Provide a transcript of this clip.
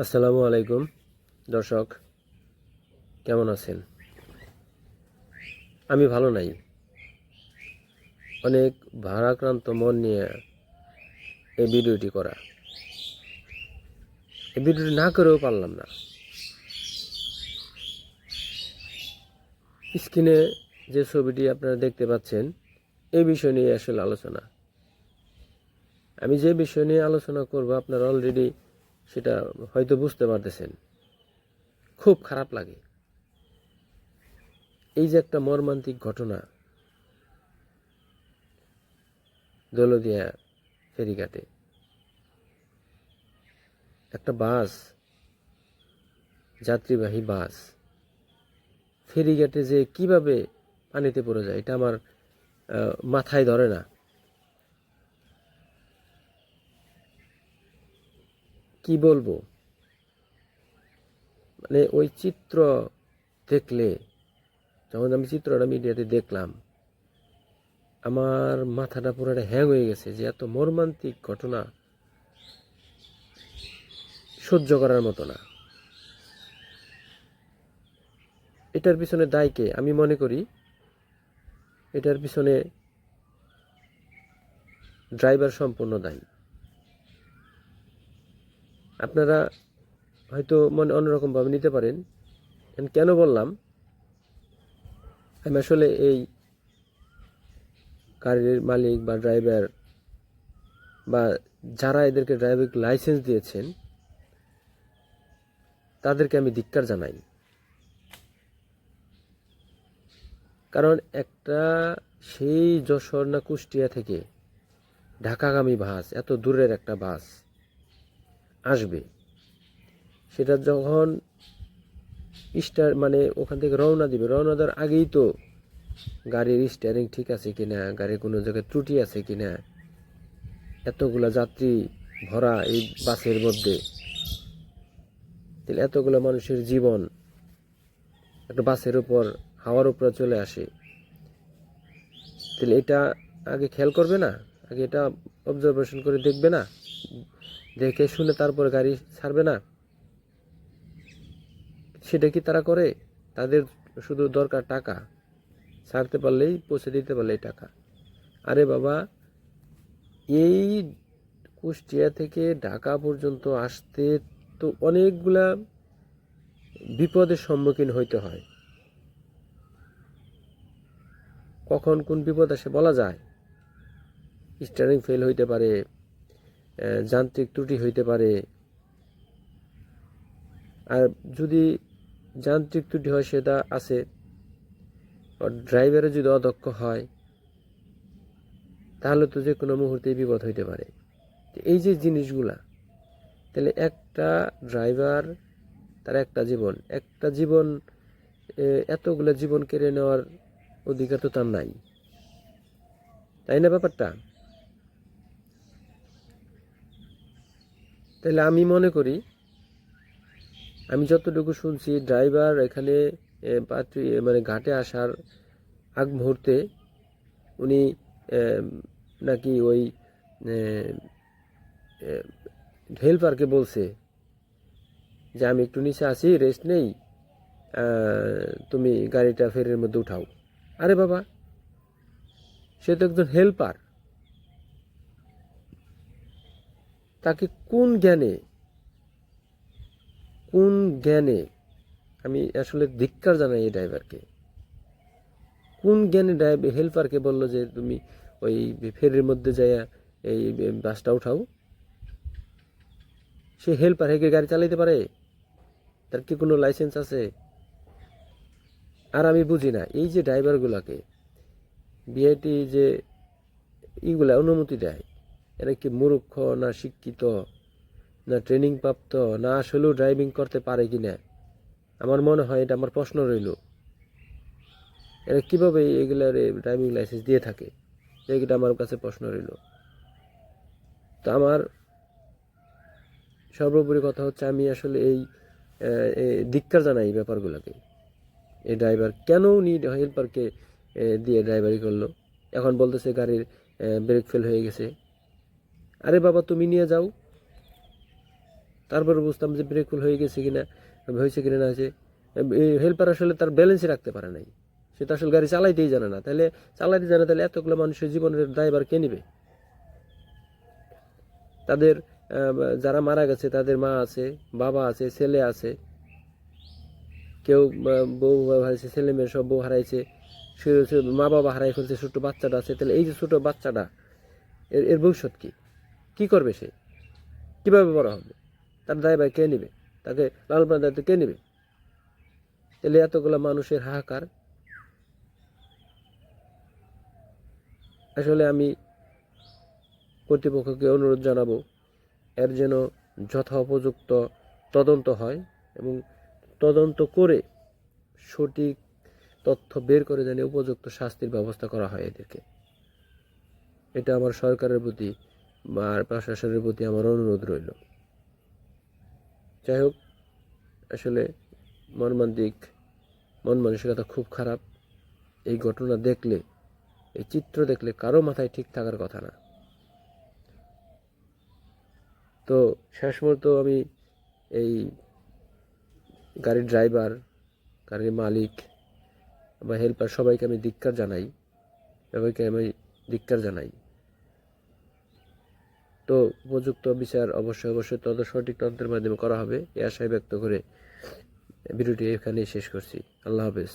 আসসালামু আলাইকুম দর্শক, কেমন আছেন? আমি ভালো নাই। অনেক ভারাক্রান্ত মন নিয়ে এই ভিডিওটি করা। এই ভিডিওটি না করেও পারলাম না। স্ক্রিনে যে ছবিটি আপনারা দেখতে পাচ্ছেন, এই বিষয় নিয়ে আসলে আলোচনা। আমি যে বিষয় নিয়ে আলোচনা করব আপনারা অলরেডি সেটা হয়তো বুঝতে পারতেছেন। খুব খারাপ লাগে। এই যে একটা মর্মান্তিক ঘটনা দৌলতদিয়া ফেরিঘাটে, একটা বাস, যাত্রীবাহী বাস ফেরিঘাটে যে কিভাবে পানিতে পড়ে যায়, এটা আমার মাথায় ধরে না। কি বলবো, মানে ওই চিত্র দেখলে, যখন আমি চিত্রটা মিডিয়াতে দেখলাম, আমার মাথাটা পুরোটা হ্যাং হয়ে গেছে যে এত মর্মান্তিক ঘটনা সহ্য করার মতো না। এটার পিছনে দায় কে? আমি মনে করি এটার পিছনে ড্রাইভার সম্পূর্ণ দায়ী। আপনারা হয়তো মনে অন্যরকমভাবে নিতে পারেন। আমি কেন বললাম, আমি আসলে এই গাড়ির মালিক বা ড্রাইভার বা যারা এদেরকে ড্রাইভিং লাইসেন্স দিয়েছেন তাদেরকে আমি ধিক্কার জানাই। কারণ একটা সেই যশোর না কুষ্টিয়া থেকে ঢাকাগামী বাস, এত দূরের একটা বাস আসবে, সেটা যখন মানে ওখান থেকে রওনা দিবে, রওনা দেওয়ার আগেই তো গাড়ির স্টিয়ারিং ঠিক আছে কিনা, গাড়ির কোনো জায়গায় ত্রুটি আছে কিনা, এতগুলা যাত্রী ভরা এই বাসের মধ্যে, তাহলে এতগুলো মানুষের জীবন একটা বাসের উপর, হাওয়ার উপরে চলে আসে, তাহলে এটা আগে খেয়াল করবে না? আগে এটা অবজারভেশন করে দেখবে না? দেখে শুনে তারপর গাড়ি ছাড়বে না? সেটা কি তারা করে? তাদের শুধু দরকার টাকা, ছাড়তে পারলেই, পৌঁছে দিতে পারলেই টাকা। আরে বাবা, এই কুষ্টিয়া থেকে ঢাকা পর্যন্ত আসতে তো অনেকগুলা বিপদের সম্মুখীন হইতে হয়। কখন কোন বিপদ আসে বলা যায়? স্টিয়ারিং ফেল হইতে পারে, যান্ত্রিক ত্রুটি হইতে পারে। আর যদি যান্ত্রিক ত্রুটি হয় সেটা আছে, ড্রাইভারে যদি অদক্ষ হয় তাহলে তো যে কোনো মুহূর্তে বিপদ হইতে পারে। এই যে জিনিসগুলা, তাহলে একটা ড্রাইভার, তার একটা জীবন এতগুলো জীবন কেড়ে নেওয়ার অধিকার তো তার নাই, তাই না ব্যাপারটা? তাহলে আমি মনে করি, আমি যতটুকু শুনছি, ড্রাইভার এখানে মানে ঘাটে আসার আগ মুহূর্তে উনি নাকি ওই হেল্পারকে বলছে যে আমি একটু নিচে আসি, রেস্ট নেই, তুমি গাড়িটা ফেরির মধ্যে উঠাও। আরে বাবা, সে তো একজন হেল্পার, তাকে কোন জ্ঞানে, আমি আসলে ধিক্কার জানাই এই ড্রাইভারকে। কোন জ্ঞানে হেল্পারকে বললো যে তুমি ওই ফেরির মধ্যে যাইয়া এই বাসটা উঠাও? সে হেল্পার হেগে গাড়ি চালাইতে পারে? তার কি কোনো লাইসেন্স আছে? আর আমি বুঝি না, এই যে ড্রাইভারগুলোকে বিআইটি যে ইগুলা অনুমতি দেয়, এরা কি মূর্খ না শিক্ষিত না ট্রেনিং প্রাপ্ত, না আসলেও ড্রাইভিং করতে পারে কিনা? আমার মনে হয় এটা আমার প্রশ্ন রইল, এরা কিভাবে এগুলার ড্রাইভিং লাইসেন্স দিয়ে থাকে, এটা আমার কাছে প্রশ্ন রইল। তো আমার সর্বোপরি কথা হচ্ছে, আমি আসলে এই ধিক্কার জানাই এই ব্যাপারগুলোকে। এই ড্রাইভার কেন উনি হেল্পারকে দিয়ে ড্রাইভারি করলো? এখন বলতেছে গাড়ির ব্রেক ফেল হয়ে গেছে। আরে বাবা, তুমি নিয়ে যাও, তারপরে বুঝতাম যে ব্রেক ফেল হয়ে গেছে কিনা, হয়েছে কিনা না হয়েছে। হেল্পার আসলে তার ব্যালেন্সই রাখতে পারে নাই, সে তো আসলে গাড়ি চালাইতেই জানে না। তাহলে চালাইতে জানে, তাহলে এতগুলো মানুষের জীবনের ড্রাইভার কে নিবে? তাদের যারা মারা গেছে তাদের মা আছে, বাবা আছে, ছেলে আছে, কেউ বউ হারাইছে, ছেলে মেয়ে সব বউ হারাইছে, মা বাবা হারাই ফেলছে, ছোট্ট বাচ্চাটা আছে। তাহলে এই যে ছোট বাচ্চাটা, এর ভবিষ্যৎ কি? কি করবে সে? কিভাবে বড় হবে? তার দায়ভার কে নেবে? তাকে লালন পালনের দায়িত্ব কে নেবে? তাহলে এতগুলো মানুষের হাহাকার। আসলে আমি কর্তৃপক্ষকে অনুরোধ জানাবো, এর যেন যথোপযুক্ত তদন্ত হয় এবং তদন্ত করে সঠিক তথ্য বের করে যেন উপযুক্ত শাস্তির ব্যবস্থা করা হয় এদেরকে। এটা আমার সরকারের প্রতি বা প্রশাসনের প্রতি আমার অনুরোধ রইল। যাই হোক, আসলে মর্মান্তিক, মন মানসিকতা খুব খারাপ। এই ঘটনা দেখলে, এই চিত্র দেখলে কারো মাথায় ঠিক থাকার কথা না। তো শেষ মুহূর্তে আমি এই গাড়ির ড্রাইভার, গাড়ির মালিক বা হেল্পার সবাইকে আমি ধিক্কার জানাই। তো উপযুক্ত বিচার অবশ্যই সঠিক তদন্তের মাধ্যমে করা হবে, এই আশায় ব্যক্ত করে ভিডিওটি এখানেই শেষ করছি। আল্লাহ হাফেজ।